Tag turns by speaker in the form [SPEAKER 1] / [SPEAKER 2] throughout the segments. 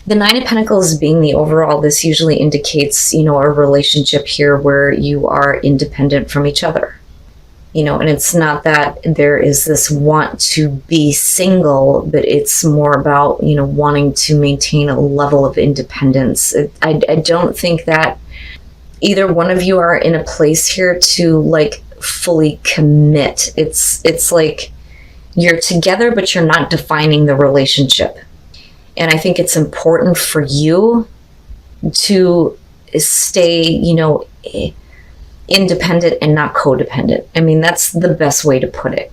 [SPEAKER 1] The Nine of Pentacles being the overall, this usually indicates, you know, a relationship here where you are independent from each other. You know, and it's not that there is this want to be single, but it's more about, you know, wanting to maintain a level of independence. I don't think that either one of you are in a place here to like fully commit. It's like you're together, but you're not defining the relationship. And I think it's important for you to stay, you know, independent and not codependent. I mean, that's the best way to put it.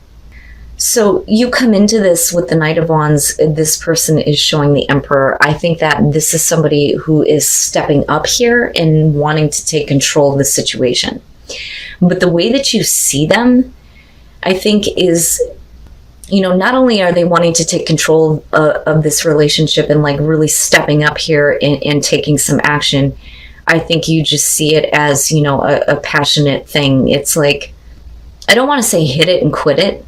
[SPEAKER 1] So you come into this with the Knight of Wands. This person is showing the Emperor. I think that this is somebody who is stepping up here and wanting to take control of the situation. But the way that you see them, I think is, you know, not only are they wanting to take control of this relationship and like really stepping up here and taking some action, I think you just see it as, you know, a passionate thing. It's like, I don't want to say hit it and quit it,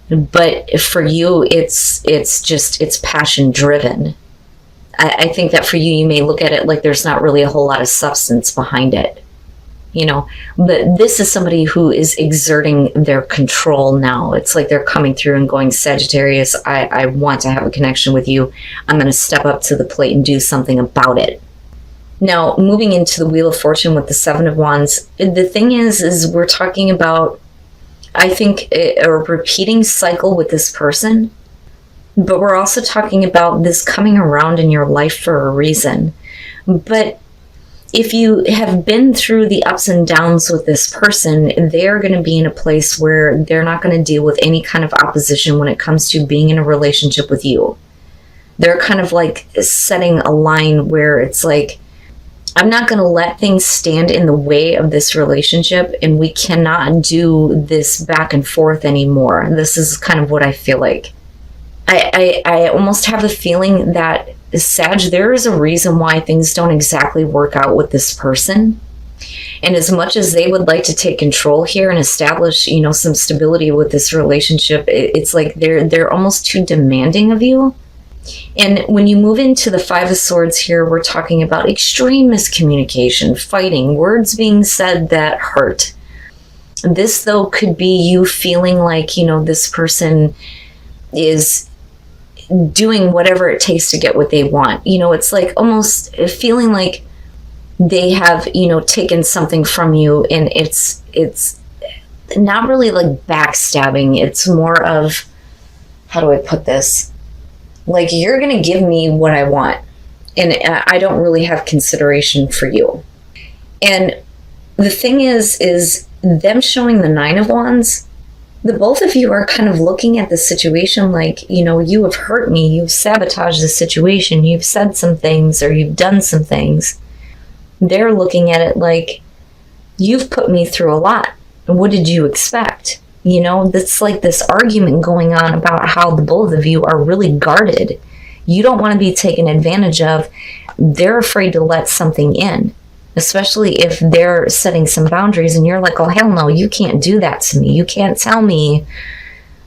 [SPEAKER 1] but for you, it's passion driven. I think that for you, you may look at it like there's not really a whole lot of substance behind it, you know, but this is somebody who is exerting their control now. It's like they're coming through and going, Sagittarius, I want to have a connection with you. I'm going to step up to the plate and do something about it. Now, moving into the Wheel of Fortune with the Seven of Wands, the thing is we're talking about, I think, a repeating cycle with this person, but we're also talking about this coming around in your life for a reason. But if you have been through the ups and downs with this person, they're going to be in a place where they're not going to deal with any kind of opposition when it comes to being in a relationship with you. They're kind of like setting a line where it's like, I'm not going to let things stand in the way of this relationship, and we cannot do this back and forth anymore. This is kind of what I feel like. I almost have the feeling that, Sag, there is a reason why things don't exactly work out with this person. And as much as they would like to take control here and establish, you know, some stability with this relationship, it's like they're almost too demanding of you. And when you move into the Five of Swords here, we're talking about extreme miscommunication, fighting, words being said that hurt. This, though, could be you feeling like, you know, this person is doing whatever it takes to get what they want. You know, it's like almost feeling like they have, you know, taken something from you, and it's not really like backstabbing. It's more of, how do I put this? Like, you're going to give me what I want, and I don't really have consideration for you. And the thing is them showing the Nine of Wands, the both of you are kind of looking at the situation like, you know, you have hurt me, you've sabotaged the situation, you've said some things, or you've done some things. They're looking at it like, you've put me through a lot. What did you expect? You know, that's like this argument going on about how the both of you are really guarded. You don't want to be taken advantage of. They're afraid to let something in, especially if they're setting some boundaries and you're like, oh, hell no, you can't do that to me. You can't tell me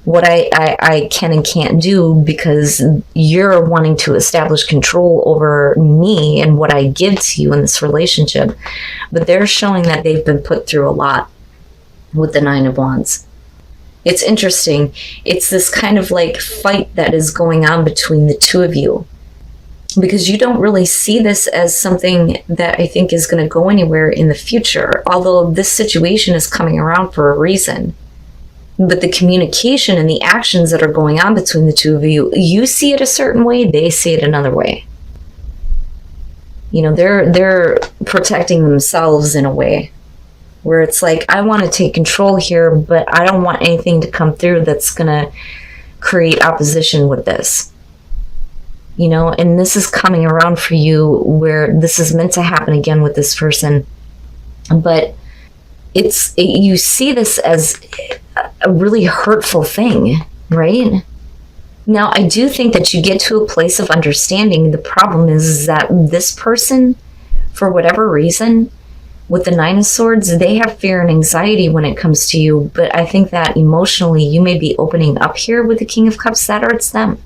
[SPEAKER 1] what I can and can't do, because you're wanting to establish control over me and what I give to you in this relationship. But they're showing that they've been put through a lot with the Nine of Wands. It's interesting. It's this kind of like fight that is going on between the two of you, because you don't really see this as something that I think is going to go anywhere in the future, although this situation is coming around for a reason. But the communication and the actions that are going on between the two of you, you see it a certain way, they see it another way. You know, they're protecting themselves in a way where it's like, I want to take control here, but I don't want anything to come through that's going to create opposition with this. You know, and this is coming around for you where this is meant to happen again with this person. But you see this as a really hurtful thing, right? Now, I do think that you get to a place of understanding. The problem is that this person, for whatever reason, with the Nine of Swords, they have fear and anxiety when it comes to you. But I think that emotionally, you may be opening up here with the King of Cups, that hurts them.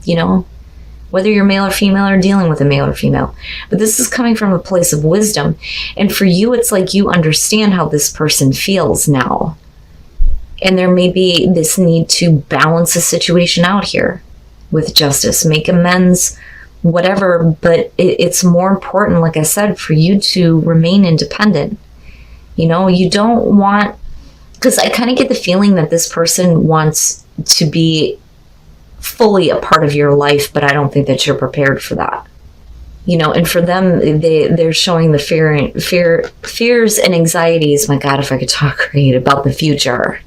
[SPEAKER 1] You know, whether you're male or female or dealing with a male or female. But this is coming from a place of wisdom. And for you, it's like you understand how this person feels now. And there may be this need to balance the situation out here with justice, make amends, whatever. But it's more important, like I said, for you to remain independent. You know, you don't want, because I kind of get the feeling that this person wants to be fully a part of your life, but I don't think that you're prepared for that. You know, and for them, they're showing the fears and anxieties, my God, if I could talk right, about the future.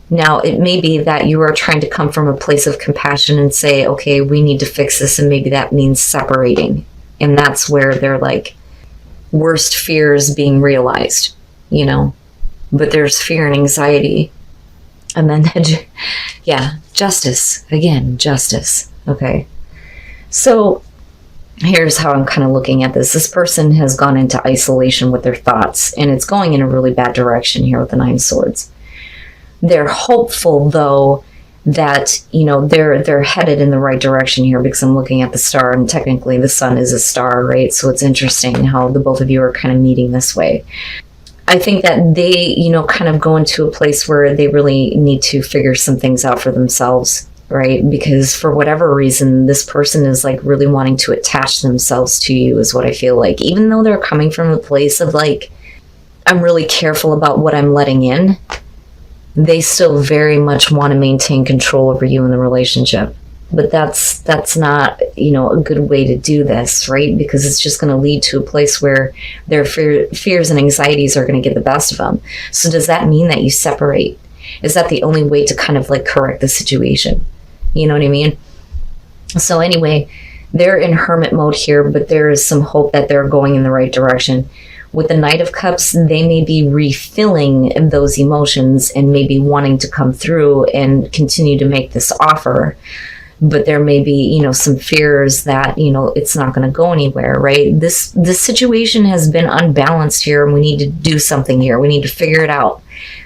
[SPEAKER 1] Now, it may be that you are trying to come from a place of compassion and say, okay, we need to fix this, and maybe that means separating. And that's where their like worst fears being realized, you know. But there's fear and anxiety. And then, yeah, justice. Again, justice. Okay. So here's how I'm kind of looking at this. This person has gone into isolation with their thoughts, and it's going in a really bad direction here with the 9 swords. They're hopeful, though, that, you know, they're headed in the right direction here, because I'm looking at the star, and technically the sun is a star, right? So it's interesting how the both of you are kind of meeting this way. I think that they, you know, kind of go into a place where they really need to figure some things out for themselves, right? Because for whatever reason, this person is like really wanting to attach themselves to you, is what I feel like. Even though they're coming from a place of like, I'm really careful about what I'm letting in, they still very much want to maintain control over you in the relationship. But that's not, you know, a good way to do this, right? Because it's just going to lead to a place where their fears and anxieties are going to get the best of them. So does that mean that you separate? Is that the only way to kind of like correct the situation? You know what I mean? So anyway, they're in hermit mode here, but there is some hope that they're going in the right direction. With the Knight of Cups, they may be refilling those emotions and maybe wanting to come through and continue to make this offer. But there may be, you know, some fears that, you know, it's not going to go anywhere, right? This situation has been unbalanced here, and we need to do something here. We need to figure it out.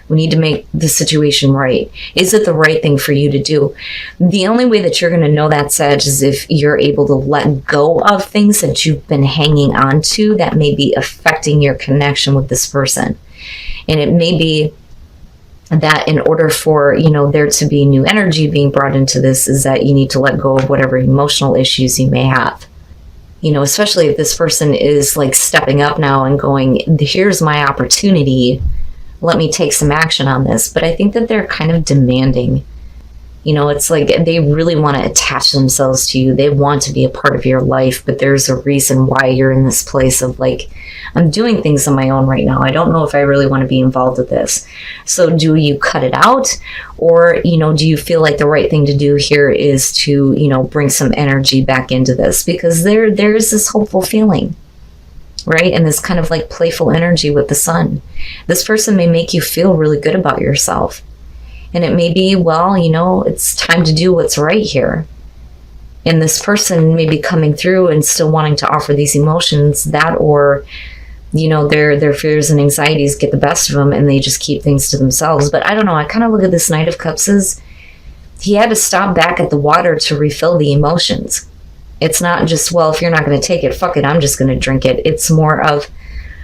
[SPEAKER 1] We need to make the situation right. Is it the right thing for you to do? The only way that you're going to know that, Sag, is if you're able to let go of things that you've been hanging on to that may be affecting your connection with this person. And it may be that in order for, you know, there to be new energy being brought into this, is that you need to let go of whatever emotional issues you may have. You know, especially if this person is like stepping up now and going, here's my opportunity, let me take some action on this. But I think that they're kind of demanding. You know, it's like they really want to attach themselves to you. They want to be a part of your life, but there's a reason why you're in this place of like, I'm doing things on my own right now. I don't know if I really want to be involved with this. So do you cut it out? Or, you know, do you feel like the right thing to do here is to, you know, bring some energy back into this? Because there is this hopeful feeling, right? And this kind of like playful energy with the sun. This person may make you feel really good about yourself. And it may be, well, you know, it's time to do what's right here. And this person may be coming through and still wanting to offer these emotions, that, or, you know, their fears and anxieties get the best of them and they just keep things to themselves. But I don't know, I kind of look at this Knight of Cups as he had to stop back at the water to refill the emotions. It's not just, well, if you're not going to take it, fuck it, I'm just going to drink it. It's more of,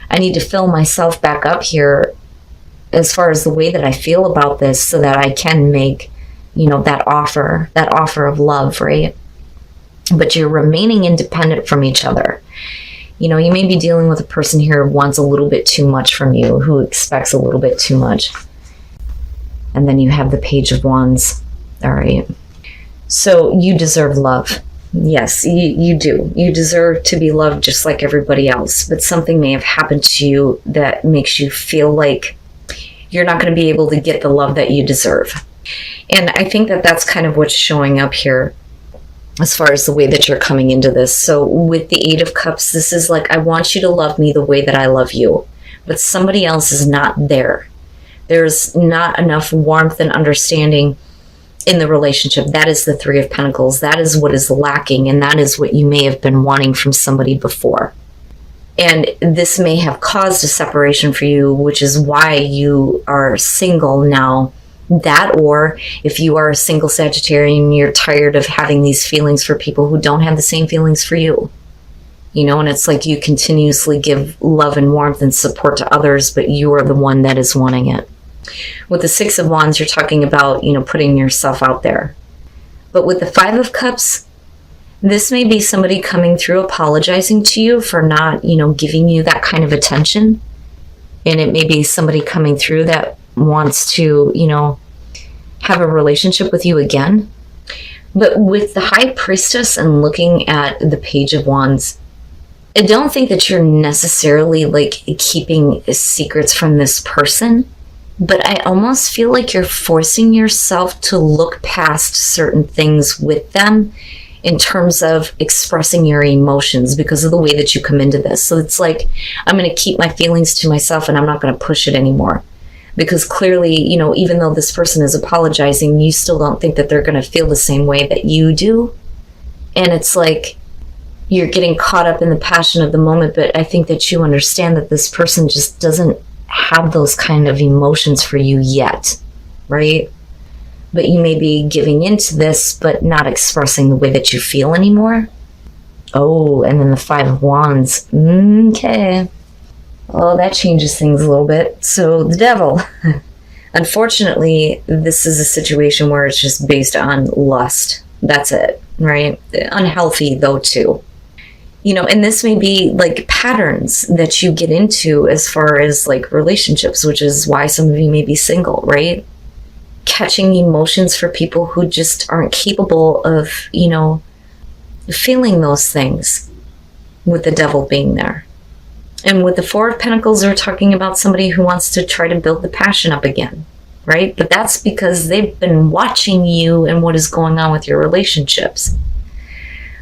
[SPEAKER 1] I need to fill myself back up here as far as the way that I feel about this, so that I can make, you know, that offer of love, right? But you're remaining independent from each other. You know, you may be dealing with a person here who wants a little bit too much from you, who expects a little bit too much. And then you have the Page of Wands. All right. So you deserve love. Yes, you do. You deserve to be loved just like everybody else. But something may have happened to you that makes you feel like you're not going to be able to get the love that you deserve. And I think that that's kind of what's showing up here as far as the way that you're coming into this. So with the 8 of Cups, this is like, I want you to love me the way that I love you. But somebody else is not there. There's not enough warmth and understanding in the relationship. That is the 3 of Pentacles. That is what is lacking. And that is what you may have been wanting from somebody before. And this may have caused a separation for you, which is why you are single now, That, or if you are a single Sagittarian, you're tired of having these feelings for people who don't have the same feelings for you. You know, and it's like you continuously give love and warmth and support to others, but you are the one that is wanting it. With the Six of Wands, you're talking about, you know, putting yourself out there. But with the Five of Cups, this may be somebody coming through apologizing to you for not, you know, giving you that kind of attention. And it may be somebody coming through that wants to, you know, have a relationship with you again. But with the High Priestess and looking at the Page of Wands, I don't think that you're necessarily like keeping secrets from this person, but I almost feel like you're forcing yourself to look past certain things with them in terms of expressing your emotions because of the way that you come into this. So it's like, I'm going to keep my feelings to myself and I'm not going to push it anymore. Because clearly, you know, even though this person is apologizing, you still don't think that they're going to feel the same way that you do. And it's like, you're getting caught up in the passion of the moment, but I think that you understand that this person just doesn't have those kind of emotions for you yet, right? But you may be giving into this, but not expressing the way that you feel anymore. Oh, and then the Five of Wands. Okay. Oh, that changes things a little bit. So the Devil. Unfortunately, this is a situation where it's just based on lust. That's it, right? Unhealthy, though, too. You know, and this may be like patterns that you get into as far as like relationships, which is why some of you may be single, right? Catching emotions for people who just aren't capable of, you know, feeling those things, with the Devil being there. And with the Four of Pentacles, we're talking about somebody who wants to try to build the passion up again, right? But that's because they've been watching you and what is going on with your relationships.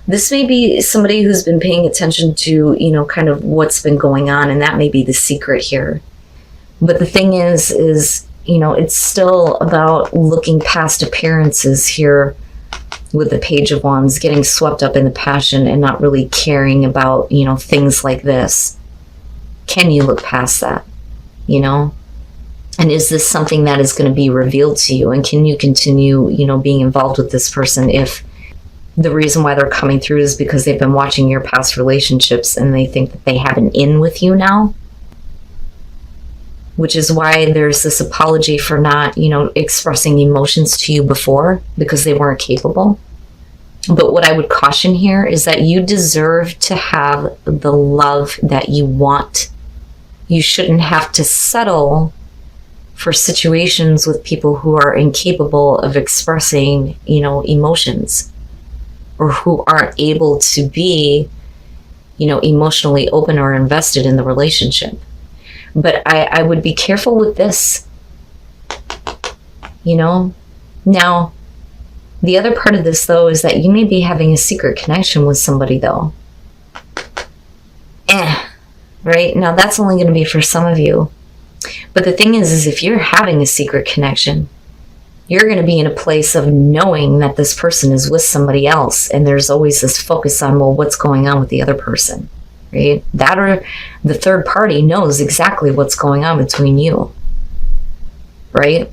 [SPEAKER 1] This may be somebody who's been paying attention to, you know, kind of what's been going on, and that may be the secret here. But the thing is, you know, it's still about looking past appearances here with the Page of Wands, getting swept up in the passion and not really caring about, you know, things like this. Can you look past that, you know? And is this something that is going to be revealed to you? And can you continue, you know, being involved with this person if the reason why they're coming through is because they've been watching your past relationships and they think that they have an in with you now? Which is why there's this apology for not, you know, expressing emotions to you before because they weren't capable. But what I would caution here is that you deserve to have the love that you want. You shouldn't have to settle for situations with people who are incapable of expressing, you know, emotions, or who aren't able to be, you know, emotionally open or invested in the relationship. But I would be careful with this, you know. Now, the other part of this, though, is that you may be having a secret connection with somebody, though. Right? Now, that's only going to be for some of you. But the thing is if you're having a secret connection, you're going to be in a place of knowing that this person is with somebody else. And there's always this focus on, well, what's going on with the other person, right? That or the third party knows exactly what's going on between you, right?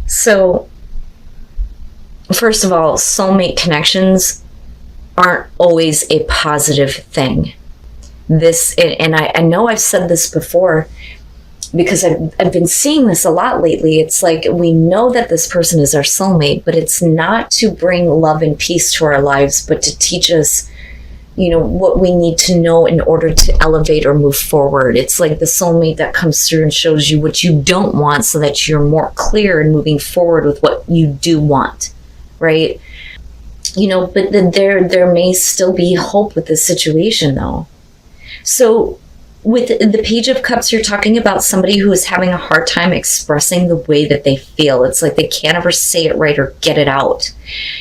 [SPEAKER 1] So, first of all, soulmate connections aren't always a positive thing. This, and I know I've said this before, because I've been seeing this a lot lately. It's like, we know that this person is our soulmate, but it's not to bring love and peace to our lives, but to teach us, you know, what we need to know in order to elevate or move forward. It's like the soulmate that comes through and shows you what you don't want so that you're more clear in moving forward with what you do want, right? You know, but there may still be hope with this situation, though. So with the Page of Cups, you're talking about somebody who is having a hard time expressing the way that they feel. It's like they can't ever say it right or get it out.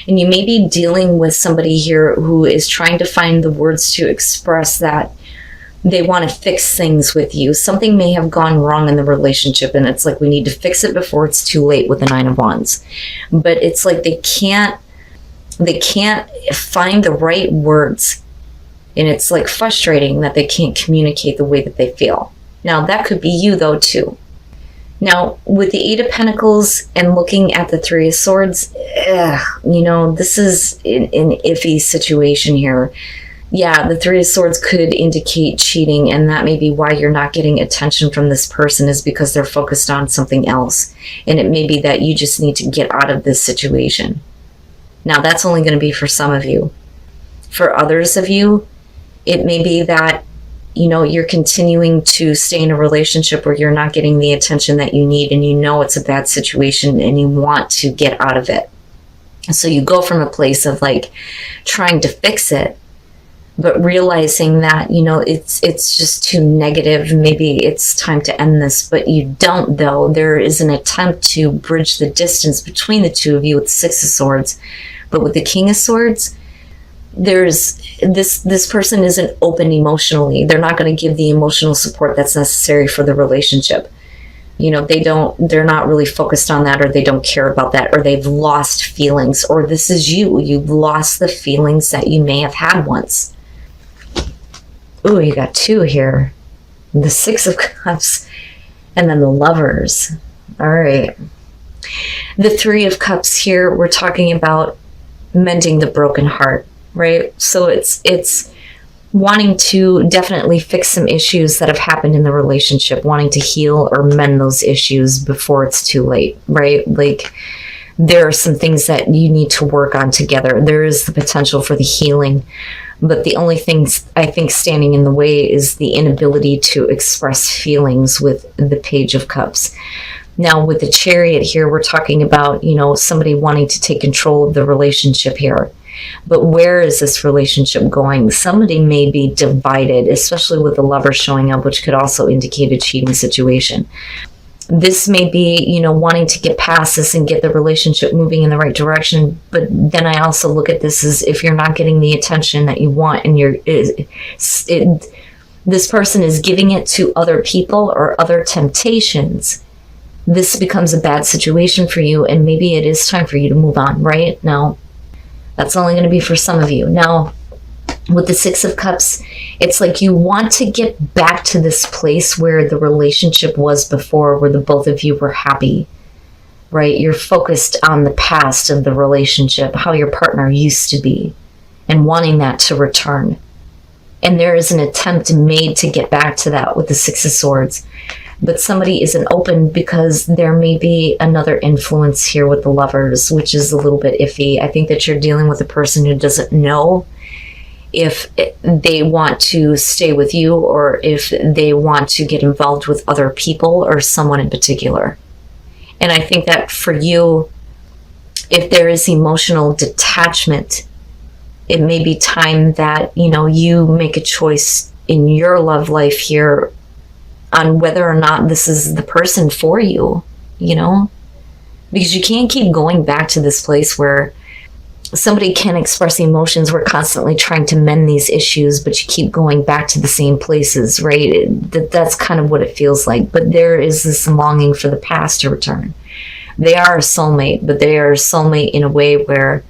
[SPEAKER 1] And you may be dealing with somebody here who is trying to find the words to express that they want to fix things with you. Something may have gone wrong in the relationship, and it's like, we need to fix it before it's too late with the Nine of Wands. But it's like they can't find the right words. And it's like frustrating that they can't communicate the way that they feel. Now, that could be you, though, too. Now, with the Eight of Pentacles and looking at the Three of Swords, this is an iffy situation here. Yeah, the Three of Swords could indicate cheating, and that may be why you're not getting attention from this person, is because they're focused on something else. And it may be that you just need to get out of this situation. Now, that's only going to be for some of you. For others of you, it may be that you're continuing to stay in a relationship where you're not getting the attention that you need, and it's a bad situation and you want to get out of it. So you go from a place of like trying to fix it, but realizing that, it's just too negative. Maybe it's time to end this, but you don't, though. There is an attempt to bridge the distance between the two of you with the Six of Swords. But with the King of Swords, there's this person isn't open emotionally. They're not going to give the emotional support that's necessary for the relationship. They're not really focused on that, or they don't care about that, or they've lost feelings, or this is you've lost the feelings that you may have had once. Ooh, you got two here. The Six of Cups and then the Lovers. All right. The Three of Cups here, we're talking about mending the broken heart, right? So it's wanting to definitely fix some issues that have happened in the relationship, wanting to heal or mend those issues before it's too late, right? Like, there are some things that you need to work on together. There is the potential for the healing, but the only things I think standing in the way is the inability to express feelings with the Page of Cups. Now, with the Chariot here, we're talking about, somebody wanting to take control of the relationship here. But where is this relationship going? Somebody may be divided, especially with the Lover showing up, which could also indicate a cheating situation. This may be, wanting to get past this and get the relationship moving in the right direction. But then I also look at this as if you're not getting the attention that you want, and this person is giving it to other people or other temptations, this becomes a bad situation for you, and maybe it is time for you to move on, right? Now, that's only going to be for some of you. Now, with the Six of Cups, it's like you want to get back to this place where the relationship was before, where the both of you were happy, right? You're focused on the past of the relationship, how your partner used to be, and wanting that to return. And there is an attempt made to get back to that with the Six of Swords. But somebody isn't open because there may be another influence here with the Lovers, which is a little bit iffy. I think that you're dealing with a person who doesn't know if they want to stay with you or if they want to get involved with other people or someone in particular. And I think that for you, if there is emotional detachment, it may be time that, you make a choice in your love life here on whether or not this is the person for you, because you can't keep going back to this place where somebody can express emotions. We're constantly trying to mend these issues, but you keep going back to the same places, right? That's kind of what it feels like. But there is this longing for the past to return. They are a soulmate, but they are a soulmate in a way where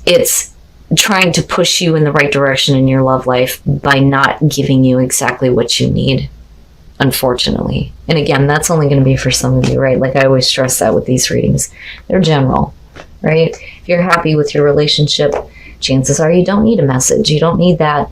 [SPEAKER 1] it's trying to push you in the right direction in your love life by not giving you exactly what you need, unfortunately. And again, that's only going to be for some of you, right? Like I always stress that with these readings. They're general, right? If you're happy with your relationship, chances are you don't need a message. You don't need that